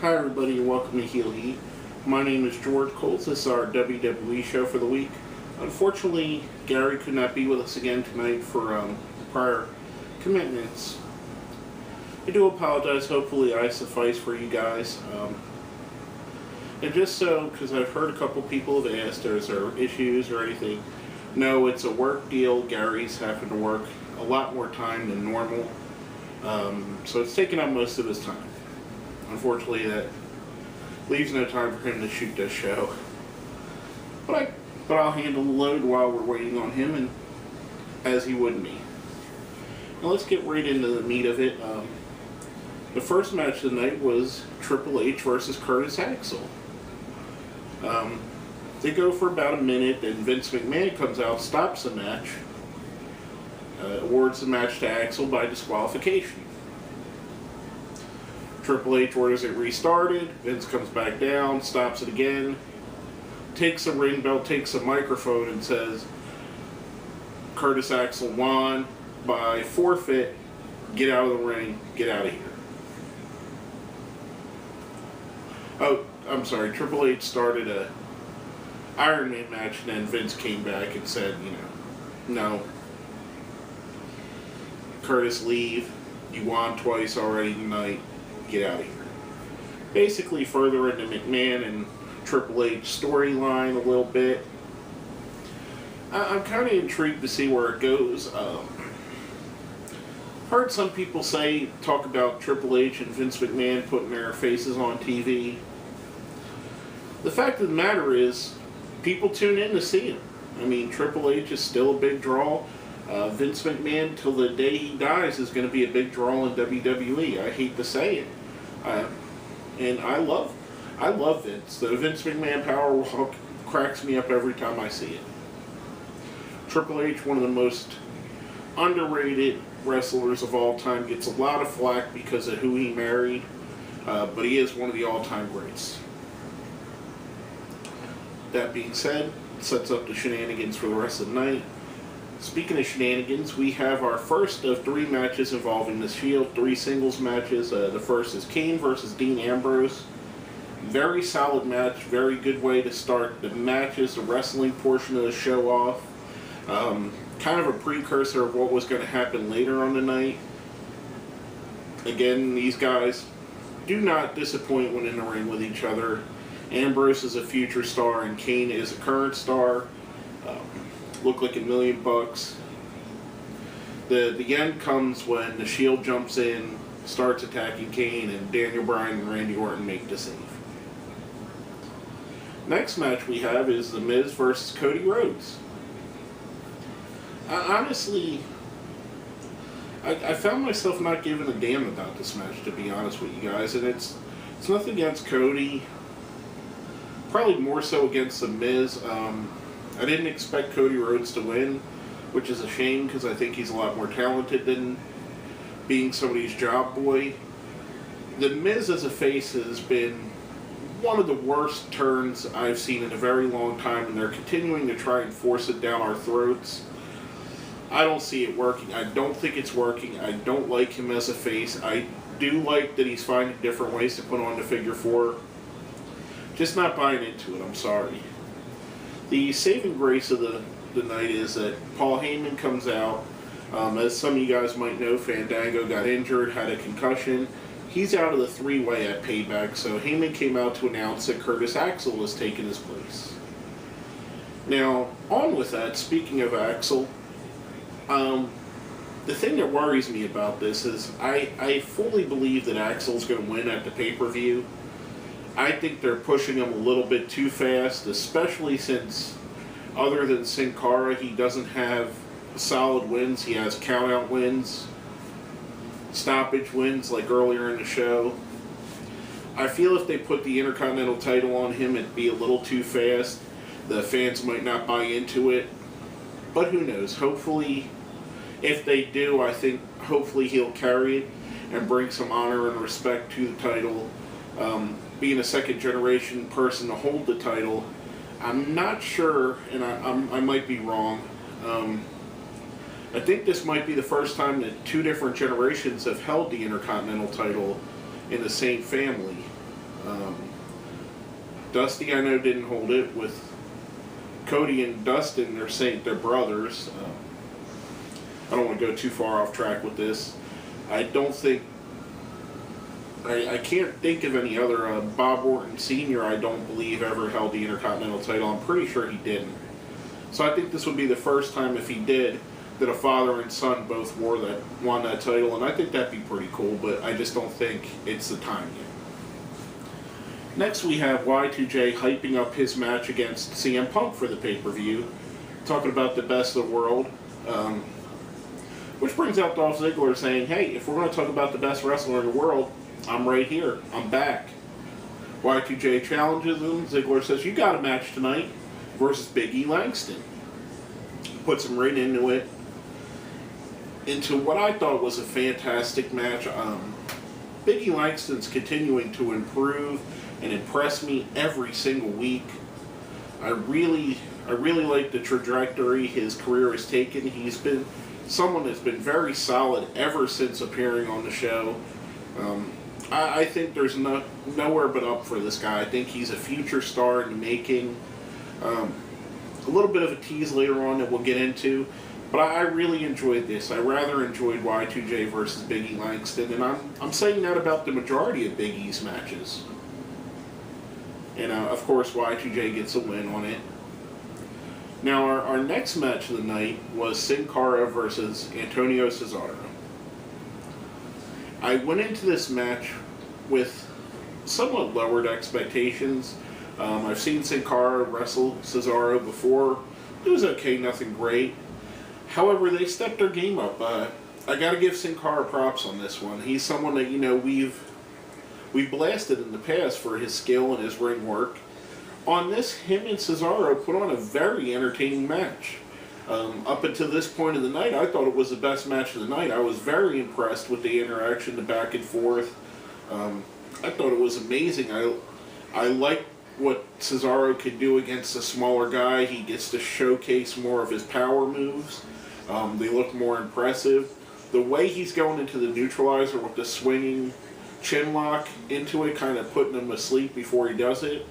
Hi everybody and welcome to Heel Heat. My name is George Coles. This is our WWE show for the week. Unfortunately, Gary could not be with us again tonight for prior commitments. I do apologize. Hopefully I suffice for you guys. And just so, because I've heard a couple people have asked, is there issues or anything? No, it's a work deal. Gary's having to work a lot more time than normal. So it's taking up most of his time. Unfortunately, that leaves no time for him to shoot this show. But I'll handle the load while we're waiting on him, and as he would me. Now let's get right into the meat of it. The first match of the night was Triple H versus Curtis Axel. They go for about a minute, and Vince McMahon comes out, stops the match, awards the match to Axel by disqualification. Triple H orders it restarted. Vince comes back down, stops it again, takes a ring bell, takes a microphone, and says, Curtis Axel won by forfeit. Get out of the ring. Get out of here. Oh, I'm sorry. Triple H started a Iron Man match, and then Vince came back and said, no. Curtis, leave. You won twice already tonight. Get out of here. Basically further into McMahon and Triple H storyline a little bit. I'm kind of intrigued to see where it goes. Heard some people talk about Triple H and Vince McMahon putting their faces on TV. The fact of the matter is, people tune in to see him. I mean, Triple H is still a big draw. Vince McMahon, till the day he dies, is going to be a big draw in WWE. I hate to say it. And I love Vince. The Vince McMahon power walk cracks me up every time I see it. Triple H, one of the most underrated wrestlers of all time, gets a lot of flack because of who he married, but he is one of the all-time greats. That being said, it sets up the shenanigans for the rest of the night. Speaking of shenanigans, we have our first of 3 matches involving the Shield, 3 singles matches. The first is Kane versus Dean Ambrose. Very solid match, very good way to start the matches, the wrestling portion of the show off. Kind of a precursor of what was going to happen later on the night. Again, these guys do not disappoint when in the ring with each other. Ambrose is a future star and Kane is a current star. Look like $1 million. The end comes when the Shield jumps in, starts attacking Kane, and Daniel Bryan and Randy Orton make the save. Next match we have is The Miz versus Cody Rhodes. Honestly, I found myself not giving a damn about this match, to be honest with you guys, and it's nothing against Cody. Probably more so against The Miz. I didn't expect Cody Rhodes to win, which is a shame because I think he's a lot more talented than being somebody's job boy. The Miz as a face has been one of the worst turns I've seen in a very long time, and they're continuing to try and force it down our throats. I don't see it working. I don't think it's working. I don't like him as a face. I do like that he's finding different ways to put on the figure 4. Just not buying into it, I'm sorry. The saving grace of the night is that Paul Heyman comes out. As some of you guys might know, Fandango got injured, had a concussion. He's out of the 3-way at Payback, so Heyman came out to announce that Curtis Axel was taking his place. Now, on with that, speaking of Axel, the thing that worries me about this is I fully believe that Axel's going to win at the pay-per-view. I think they're pushing him a little bit too fast, especially since, other than Sin Cara, he doesn't have solid wins. He has count-out wins, stoppage wins like earlier in the show. I feel if they put the Intercontinental title on him, it'd be a little too fast. The fans might not buy into it, but who knows. Hopefully, if they do, I think hopefully he'll carry it and bring some honor and respect to the title. Being a second-generation person to hold the title, I'm not sure, and I might be wrong. I think this might be the first time that 2 different generations have held the Intercontinental title in the same family. Um, Dusty, I know, didn't hold it. With Cody and Dustin, they're saying they're brothers. I don't want to go too far off track with this. I don't think... I can't think of any other. Bob Orton Sr., I don't believe, ever held the Intercontinental title. I'm pretty sure he didn't. So I think this would be the first time, if he did, that a father and son both won that title, and I think that'd be pretty cool, but I just don't think it's the time yet. Next we have Y2J hyping up his match against CM Punk for the pay-per-view, talking about the best of the world, which brings out Dolph Ziggler saying, hey, if we're going to talk about the best wrestler in the world, I'm right here. I'm back. Y2J challenges him. Ziggler says, you got a match tonight versus Big E Langston. Puts him right into it. Into what I thought was a fantastic match. Big E Langston's continuing to improve and impress me every single week. I really like the trajectory his career has taken. He's been someone that's been very solid ever since appearing on the show. I think there's nowhere but up for this guy. I think he's a future star in the making. A little bit of a tease later on that we'll get into, but I really enjoyed this. I rather enjoyed Y2J versus Big E Langston, and I'm saying that about the majority of Big E's matches. And of course, Y2J gets a win on it. Now, our next match of the night was Sin Cara versus Antonio Cesaro. I went into this match with somewhat lowered expectations. I've seen Sin Cara wrestle Cesaro before. It was okay, nothing great. However, they stepped their game up. I got to give Sin Cara props on this one. He's someone that, you know, we've blasted in the past for his skill and his ring work. On this, him and Cesaro put on a very entertaining match. Up until this point of the night, I thought it was the best match of the night. I was very impressed with the interaction, the back and forth. I thought it was amazing. I like what Cesaro could do against a smaller guy. He gets to showcase more of his power moves. They look more impressive. The way he's going into the neutralizer with the swinging chin lock into it, kind of putting him asleep before he does it,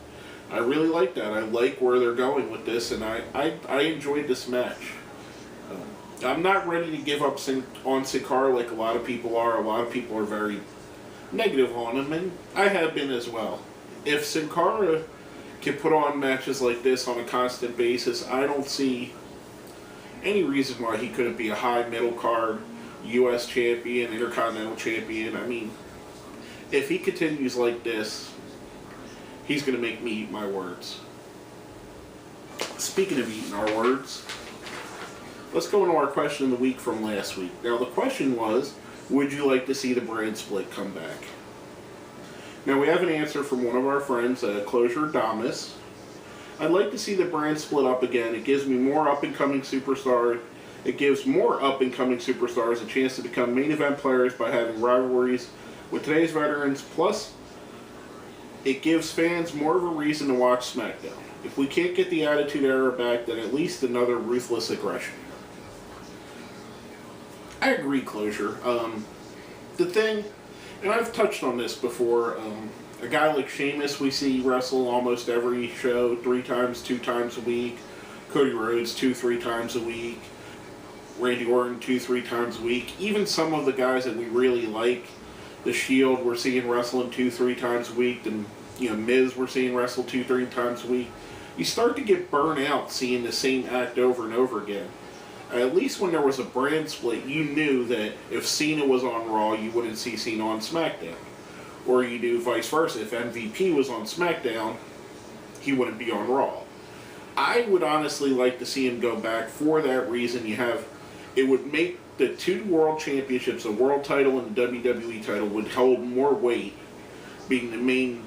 I really like that. I like where they're going with this, and I enjoyed this match. I'm not ready to give up on Sin Cara like a lot of people are. A lot of people are very negative on him, and I have been as well. If Sin Cara can put on matches like this on a constant basis, I don't see any reason why he couldn't be a high middle card U.S. champion, Intercontinental champion. I mean, if he continues like this, he's going to make me eat my words. Speaking of eating our words, let's go into our question of the week from last week. Now, the question was, would you like to see the brand split come back? Now, we have an answer from one of our friends, Closure Damas. I'd like to see the brand split up again. It gives me more up-and-coming superstars. It gives more up-and-coming superstars a chance to become main event players by having rivalries with today's veterans. Plus, it gives fans more of a reason to watch SmackDown. If we can't get the Attitude Era back, then at least another Ruthless Aggression. I agree, Closure. The thing, and I've touched on this before, a guy like Sheamus we see wrestle almost every show, 3 times, 2 times a week. Cody Rhodes 2-3 times a week. Randy Orton 2-3 times a week. Even some of the guys that we really like, The Shield we're seeing wrestling 2-3 times a week, and Miz we're seeing wrestle 2-3 times a week. You start to get burnt out seeing the same act over and over again. At least when there was a brand split, you knew that if Cena was on Raw, you wouldn't see Cena on SmackDown. Or you do vice versa. If MVP was on SmackDown, he wouldn't be on Raw. I would honestly like to see him go back for that reason. It would make the 2 world championships, a world title and the WWE title, would hold more weight, being the main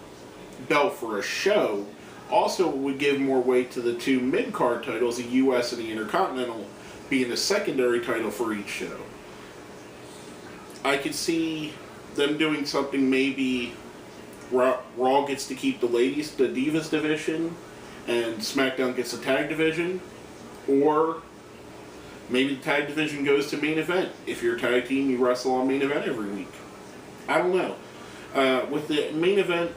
belt for a show. Also would give more weight to the 2 mid-card titles, the US and the Intercontinental, being the secondary title for each show. I could see them doing something, maybe Raw gets to keep the ladies, the Divas division, and SmackDown gets the tag division, or maybe the tag division goes to main event. If you're a tag team, you wrestle on main event every week. I don't know. With the main event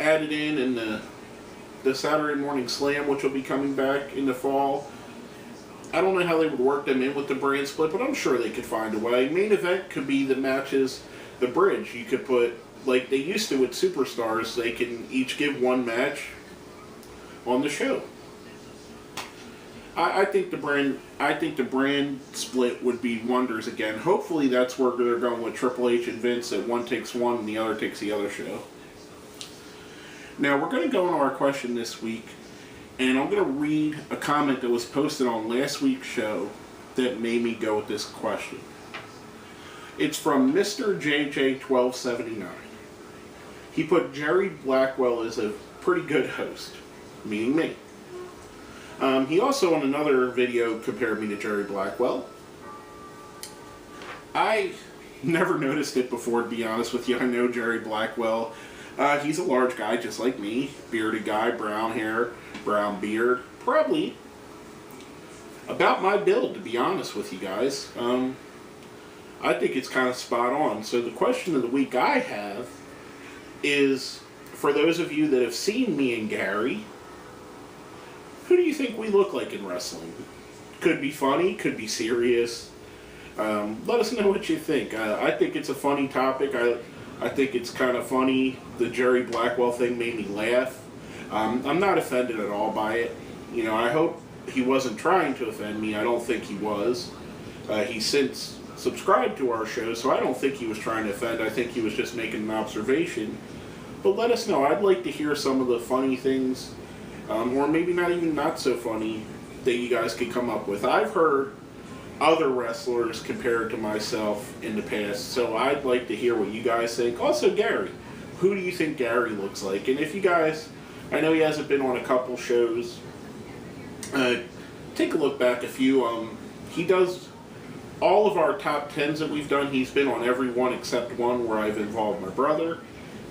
added in the Saturday Morning Slam, which will be coming back in the fall. I don't know how they would work them in with the brand split, but I'm sure they could find a way. Main event could be the matches, the bridge. You could put, like they used to with Superstars, they can each give one match on the show. I think the brand split would be wonders again. Hopefully that's where they're going with Triple H and Vince, that one takes one and the other takes the other show. Now we're going to go into our question this week, and I'm going to read a comment that was posted on last week's show that made me go with this question. It's from Mr. JJ1279. He put Jerry Blackwell as a pretty good host, meaning me. He also, in another video, compared me to Jerry Blackwell. I never noticed it before, to be honest with you. I know Jerry Blackwell. He's a large guy, just like me. Bearded guy, brown hair, brown beard. Probably about my build, to be honest with you guys. I think it's kind of spot on. So the question of the week I have is, for those of you that have seen me and Gary, who do you think we look like in wrestling? Could be funny, could be serious. Let us know what you think. I think it's a funny topic. I think it's kind of funny. The Jerry Blackwell thing made me laugh. I'm not offended at all by it. You know, I hope he wasn't trying to offend me. I don't think he was. He's since subscribed to our show, so I don't think he was trying to offend. I think he was just making an observation. But let us know. I'd like to hear some of the funny things, or maybe not so funny, that you guys could come up with. I've heard other wrestlers compared to myself in the past, so I'd like to hear what you guys think. Also, Gary, who do you think Gary looks like? And if you guys, I know he hasn't been on a couple shows, take a look back a few. He does all of our top 10s that we've done. He's been on every one except one where I've involved my brother.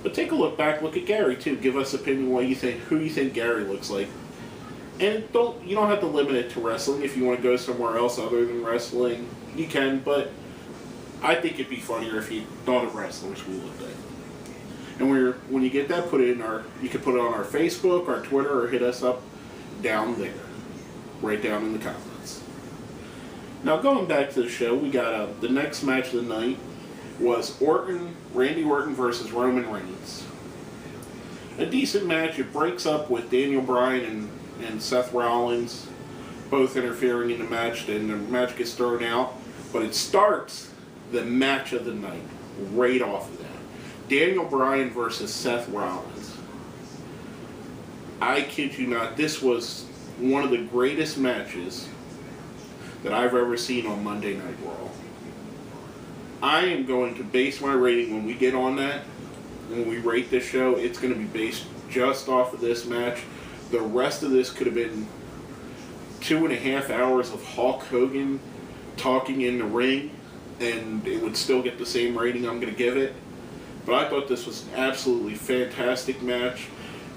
But take a look back, look at Gary too. Give us opinion what you think, who you think Gary looks like. And you don't have to limit it to wrestling. If you want to go somewhere else other than wrestling, you can, but I think it'd be funnier if you thought of wrestlers we looked like. And when you get that, you can put it on our Facebook, our Twitter, or hit us up down there, right down in the comments. Now going back to the show, we got the next match of the night was Randy Orton versus Roman Reigns. A decent match. It breaks up with Daniel Bryan and Seth Rollins both interfering in the match, and the match gets thrown out. But it starts the match of the night right off of that. Daniel Bryan versus Seth Rollins. I kid you not, this was one of the greatest matches that I've ever seen on Monday Night Raw. I am going to base my rating when we get on that, when we rate this show, it's going to be based just off of this match. The rest of this could have been 2.5 hours of Hulk Hogan talking in the ring, and it would still get the same rating I'm going to give it. But I thought this was an absolutely fantastic match.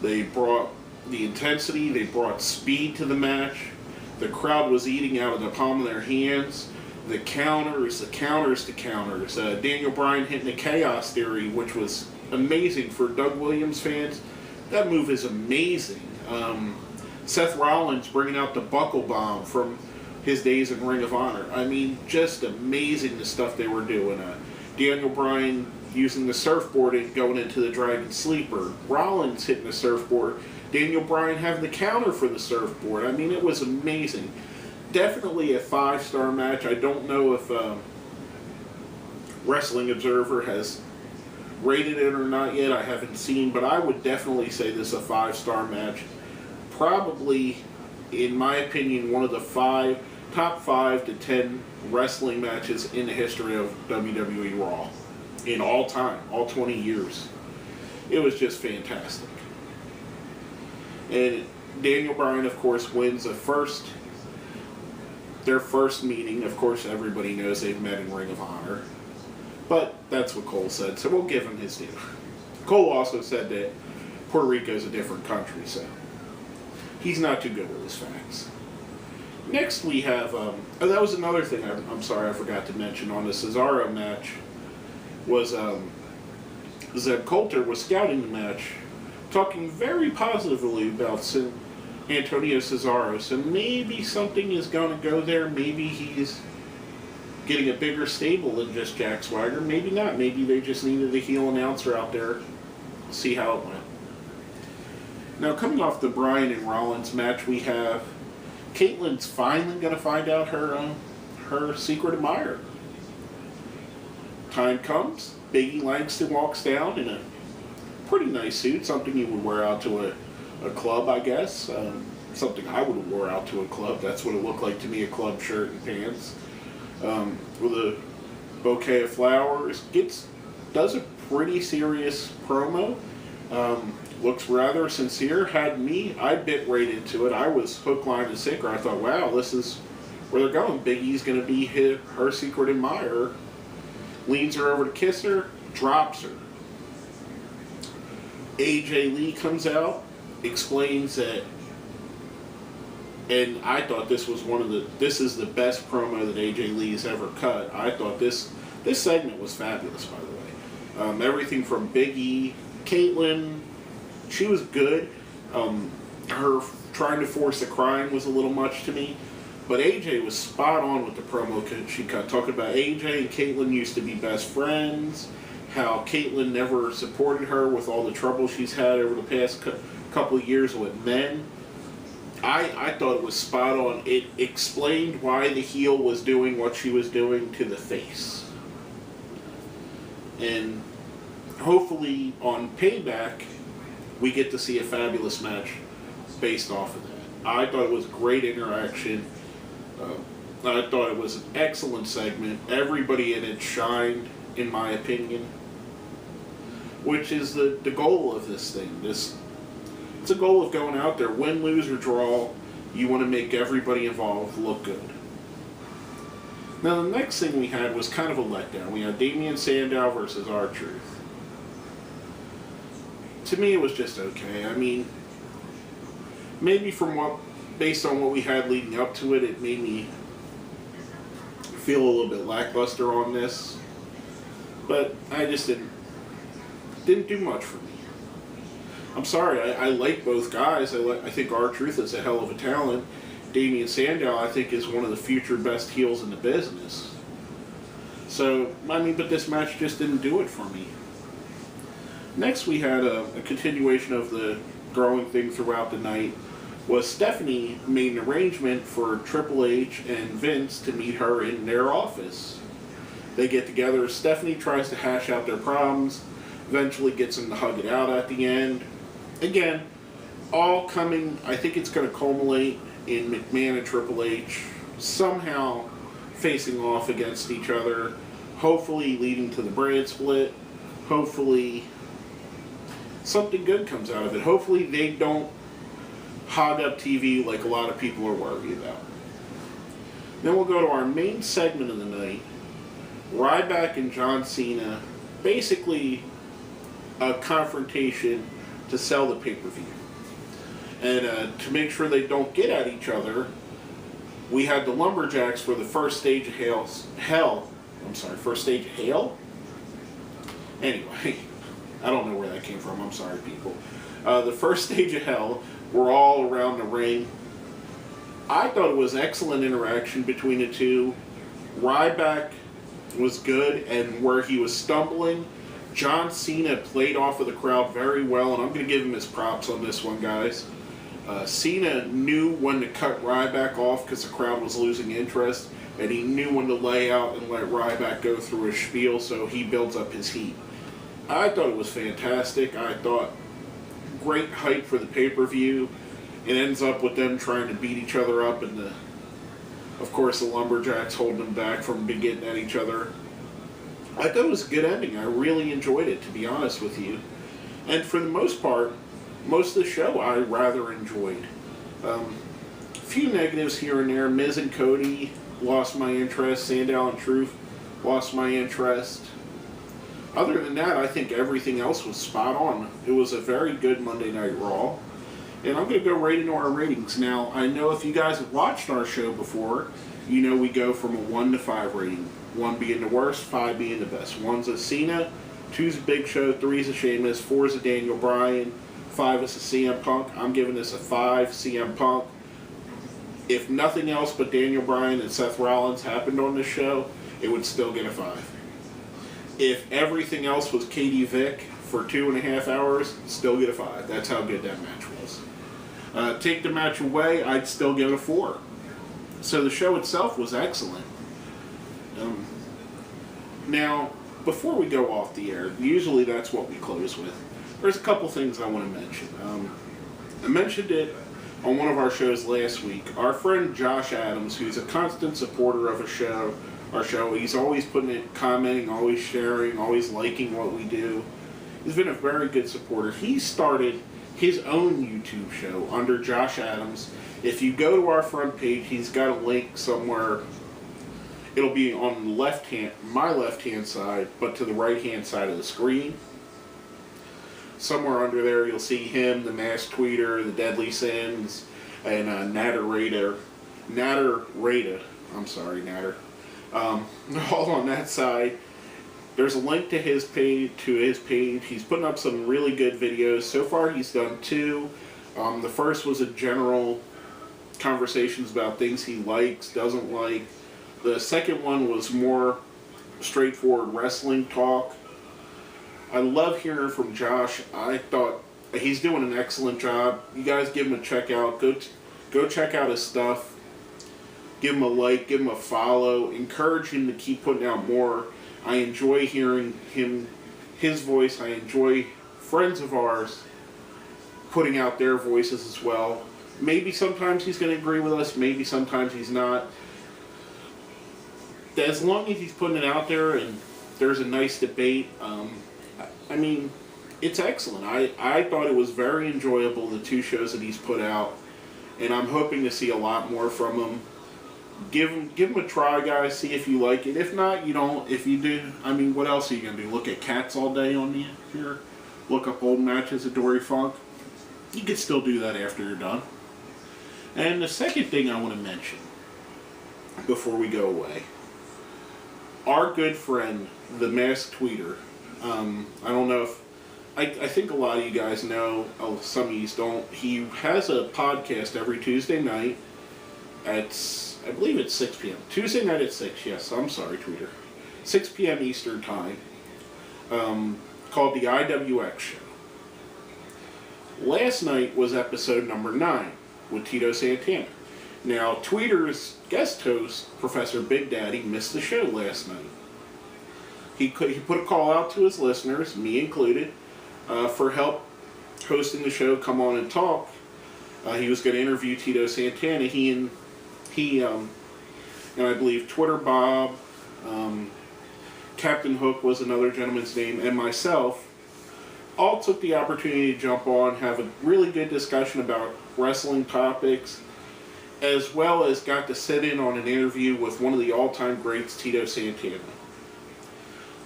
They brought the intensity, they brought speed to the match. The crowd was eating out of the palm of their hands. The counters. Daniel Bryan hitting the Chaos Theory, which was amazing for Doug Williams fans. That move is amazing. Seth Rollins bringing out the Buckle Bomb from his days in Ring of Honor. I mean, just amazing the stuff they were doing. Daniel Bryan using the surfboard and going into the Dragon Sleeper. Rollins hitting the surfboard. Daniel Bryan having the counter for the surfboard. I mean, it was amazing. Definitely a 5-star match. I don't know if Wrestling Observer has rated it or not yet. I haven't seen, but I would definitely say this is a 5-star match. Probably, in my opinion, one of the top 5 to 10 wrestling matches in the history of WWE Raw. In all time, all 20 years. It was just fantastic. And Daniel Bryan, of course, wins their first meeting. Of course, everybody knows they've met in Ring of Honor. But that's what Cole said, so we'll give him his due. Cole also said that Puerto Rico is a different country, so he's not too good with his facts. Next we have, that was another thing I'm sorry I forgot to mention on the Cesaro match, was Zeb Coulter was scouting the match talking very positively about Antonio Cesaro. So maybe something is going to go there. Maybe he's getting a bigger stable than just Jack Swagger. Maybe not. Maybe they just needed a heel announcer out there. See how it went. Now, coming off the Bryan and Rollins match, we have Kaitlyn's finally going to find out her secret admirer. Time comes. Biggie Langston walks down in a pretty nice suit, something you would wear out to a club, I guess. Something I would have wore out to a club. That's what it looked like to me, a club shirt and pants. With a bouquet of flowers. Does a pretty serious promo. Looks rather sincere. I bit right into it. I was hook, line, and sinker. I thought, wow, this is where they're going. Big E's going to be her secret admirer. Leans her over to kiss her, drops her. AJ Lee comes out, explains that, and I thought this was this is the best promo that AJ Lee's ever cut. I thought this segment was fabulous, by the way. Everything from Big E, Kaitlyn, she was good. Her trying to force the crying was a little much to me. But AJ was spot on with the promo she cut, talking about AJ and Kaitlyn used to be best friends, how Kaitlyn never supported her with all the trouble she's had over the past couple of years with men. I thought it was spot on. It explained why the heel was doing what she was doing to the face. And hopefully on Payback, we get to see a fabulous match based off of that. I thought it was great interaction. I thought it was an excellent segment. Everybody in it shined, in my opinion. Which is the goal of this thing. It's a goal of going out there, win, lose, or draw. You want to make everybody involved look good. Now the next thing we had was kind of a letdown. We had Damian Sandow versus R-Truth. To me, it was just okay. I mean, maybe based on what we had leading up to it, it made me feel a little bit lackluster on this. But I just didn't do much for me. I'm sorry, I like both guys. I think R-Truth is a hell of a talent. Damian Sandow, I think, is one of the future best heels in the business. So, I mean, but this match just didn't do it for me. Next, we had a continuation of the growing thing throughout the night. Was Stephanie made an arrangement for Triple H and Vince to meet her in their office. They get together. Stephanie tries to hash out their problems. Eventually gets them to hug it out at the end. Again, all coming, I think it's going to culminate in McMahon and Triple H somehow facing off against each other, hopefully leading to the brand split. Hopefully something good comes out of it. Hopefully they don't hog up TV like a lot of people are worried about. Then we'll go to our main segment of the night. Ryback and John Cena, basically a confrontation to sell the pay-per-view. And to make sure they don't get at each other, we had the Lumberjacks for the first stage of first stage of Hail? Anyway, I don't know where that came from. I'm sorry, people. The first stage of Hell were all around the ring. I thought it was excellent interaction between the two. Ryback was good, and where he was stumbling, John Cena played off of the crowd very well, and I'm going to give him his props on this one, guys. Cena knew when to cut Ryback off because the crowd was losing interest, and he knew when to lay out and let Ryback go through his spiel so he builds up his heat. I thought it was fantastic. I thought great hype for the pay-per-view. It ends up with them trying to beat each other up, and of course the Lumberjacks holding them back from getting at each other. I thought it was a good ending. I really enjoyed it, to be honest with you. And for the most part, most of the show I rather enjoyed. A few negatives here and there. Miz and Cody lost my interest. Sandow and Truth lost my interest. Other than that, I think everything else was spot on. It was a very good Monday Night Raw. And I'm going to go right into our ratings. Now, I know if you guys have watched our show before, you know we go from a 1 to 5 rating. 1 being the worst, 5 being the best. 1's a Cena, 2's a Big Show, 3's a Sheamus, 4's a Daniel Bryan, 5 is a CM Punk. I'm giving this a 5 CM Punk. If nothing else but Daniel Bryan and Seth Rollins happened on this show, it would still get a 5. If everything else was Katie Vick for 2.5 hours, still get a 5. That's how good that match was. Take the match away, I'd still give it a 4. So the show itself was excellent. Now, before we go off the air, usually that's what we close with. There's a couple things I want to mention. I mentioned it on one of our shows last week. Our friend Josh Adams, who's a constant supporter of our show, he's always putting it, commenting, always sharing, always liking what we do. He's been a very good supporter. He started his own YouTube show under Josh Adams. If you go to our front page, he's got a link somewhere. It'll be on the my left-hand side, but to the right-hand side of the screen. Somewhere under there, you'll see him, the Masked Tweeter, the Deadly Sins, and Natter Raider. I'm sorry, Natter. All on that side. There's a link to his page. He's putting up some really good videos. So far, he's done 2. The first was a general conversations about things he likes, doesn't like. The second one was more straightforward wrestling talk. I love hearing from Josh. I thought he's doing an excellent job. You guys give him a check out. Go check out his stuff. Give him a like, give him a follow. Encourage him to keep putting out more. I enjoy hearing his voice. I enjoy friends of ours putting out their voices as well. Maybe sometimes he's going to agree with us. Maybe sometimes he's not. As long as he's putting it out there and there's a nice debate, I mean, it's excellent. I thought it was very enjoyable, the 2 shows that he's put out, and I'm hoping to see a lot more from him. Give him a try, guys. See if you like it. If not, you don't. If you do, I mean, what else are you going to do? Look at cats all day on here? Look up old matches of Dory Funk? You can still do that after you're done. And the second thing I want to mention before we go away, our good friend, the Masked Tweeter, I don't know if, I think a lot of you guys know, some of you don't, he has a podcast every Tuesday night at, I believe it's 6 p.m. Tuesday night at 6, yes, I'm sorry, Tweeter. 6 p.m. Eastern Time, called the IWX Show. Last night was episode number 9 with Tito Santana. Now, Tweeter's guest host, Professor Big Daddy, missed the show last night. He put a call out to his listeners, me included, for help hosting the show, come on and talk. He was going to interview Tito Santana. He and I believe Twitter Bob, Captain Hook was another gentleman's name, and myself, all took the opportunity to jump on, have a really good discussion about wrestling topics, as well as got to sit in on an interview with one of the all-time greats, Tito Santana.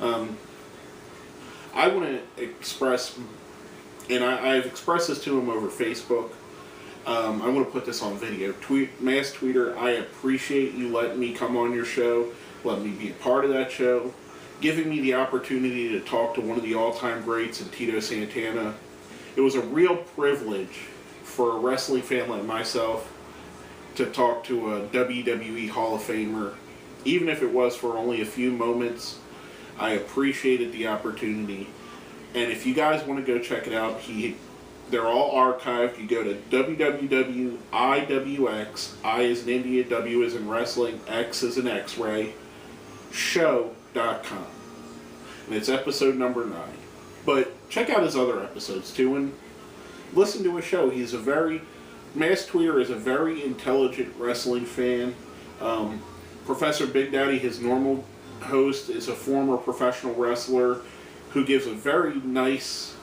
I want to express, and I've expressed this to him over Facebook, I want to put this on video. Masked Tweeter, I appreciate you letting me come on your show, letting me be a part of that show, giving me the opportunity to talk to one of the all-time greats in Tito Santana. It was a real privilege for a wrestling fan like myself to talk to a WWE Hall of Famer, even if it was for only a few moments. I appreciated the opportunity, and if you guys want to go check it out, they're all archived. You go to www.iwx, I as in India, W as in wrestling, X as in X-ray, show.com, and it's episode number 9. But check out his other episodes too, and listen to his show. Masked Tweeter is a very intelligent wrestling fan. Professor Big Daddy, his normal host, is a former professional wrestler who gives a very nice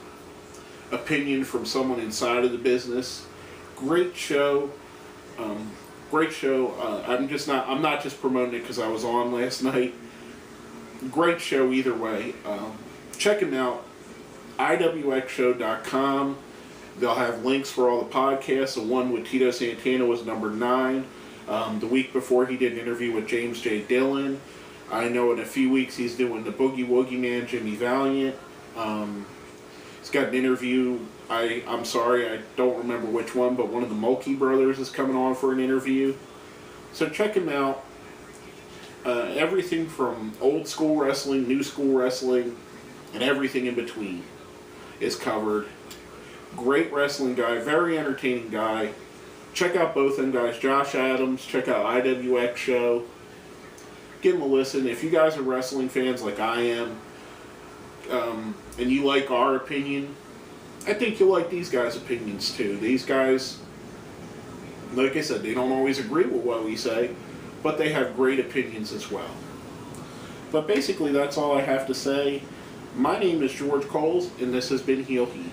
opinion from someone inside of the business. Great show. I'm not just promoting it because I was on last night. Great show either way. Check him out. iwxshow.com. They'll have links for all the podcasts. The one with Tito Santana was number 9. The week before, he did an interview with James J. Dillon. I know in a few weeks he's doing the Boogie Woogie Man, Jimmy Valiant. He's got an interview. I'm sorry, I don't remember which one, but one of the Mulkey brothers is coming on for an interview. So check him out. Everything from old school wrestling, new school wrestling, and everything in between is covered. Great wrestling guy, very entertaining guy. Check out both them guys, Josh Adams. Check out IWX Show. Give him a listen. If you guys are wrestling fans like I am, and you like our opinion, I think you'll like these guys' opinions too. These guys, like I said, they don't always agree with what we say, but they have great opinions as well. But basically, that's all I have to say. My name is George Coles, and this has been Heel Heat.